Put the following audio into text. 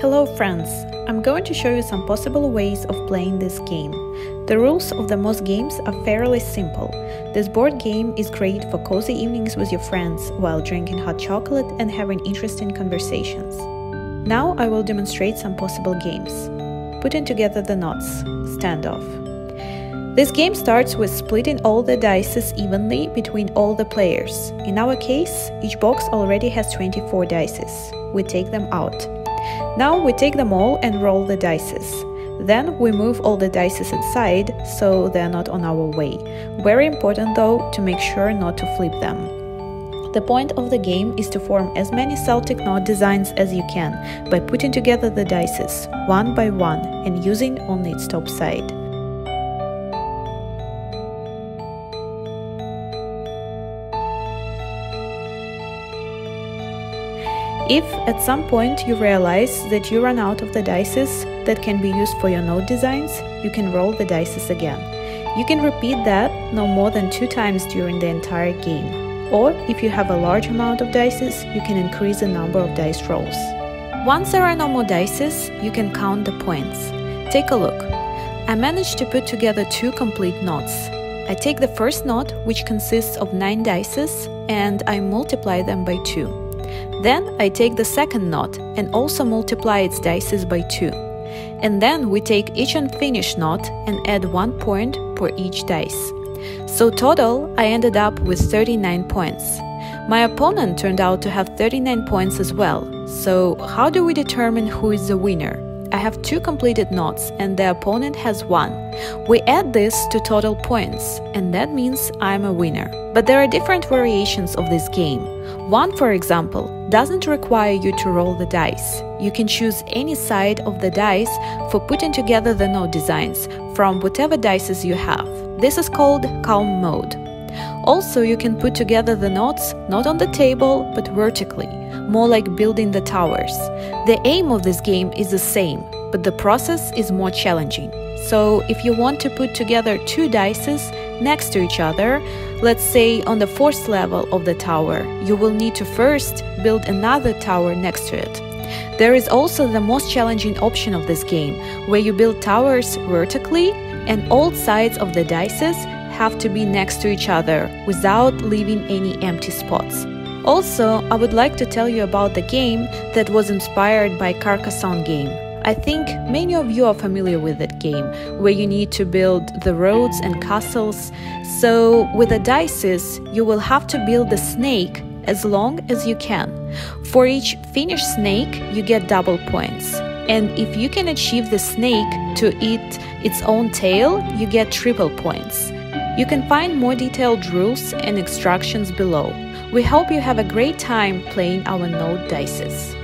Hello friends! I'm going to show you some possible ways of playing this game. The rules of the most games are fairly simple. This board game is great for cozy evenings with your friends while drinking hot chocolate and having interesting conversations. Now I will demonstrate some possible games. Putting together the knots. Standoff. This game starts with splitting all the dice evenly between all the players. In our case, each box already has 24 dice. We take them out. Now we take them all and roll the dice. Then we move all the dice inside, so they're not on our way. Very important though to make sure not to flip them. The point of the game is to form as many Celtic knot designs as you can by putting together the dice one by one and using only its top side. If at some point you realize that you run out of the dice that can be used for your node designs, you can roll the dice again. You can repeat that no more than 2 times during the entire game. Or if you have a large amount of dice, you can increase the number of dice rolls. Once there are no more dice, you can count the points. Take a look. I managed to put together 2 complete knots. I take the first knot, which consists of 9 dice, and I multiply them by 2. Then I take the second knot and also multiply its dice by 2. And then we take each unfinished knot and add 1 point for each dice. So total, I ended up with 39 points. My opponent turned out to have 39 points as well. So how do we determine who is the winner? I have 2 completed knots and the opponent has 1. We add this to total points, and that means I'm a winner. But there are different variations of this game. One, for example, doesn't require you to roll the dice. You can choose any side of the dice for putting together the node designs from whatever dice you have. This is called calm mode. Also, you can put together the knots not on the table but vertically, more like building the towers. The aim of this game is the same, but the process is more challenging. So if you want to put together 2 dice next to each other, let's say on the 4th level of the tower, you will need to first build another tower next to it. There is also the most challenging option of this game, where you build towers vertically and all sides of the dice have to be next to each other without leaving any empty spots. Also, I would like to tell you about the game that was inspired by Carcassonne game. I think many of you are familiar with that game, where you need to build the roads and castles. So with the dice, you will have to build the snake as long as you can. For each finished snake, you get double points. And if you can achieve the snake to eat its own tail, you get triple points. You can find more detailed rules and instructions below. We hope you have a great time playing our node dice.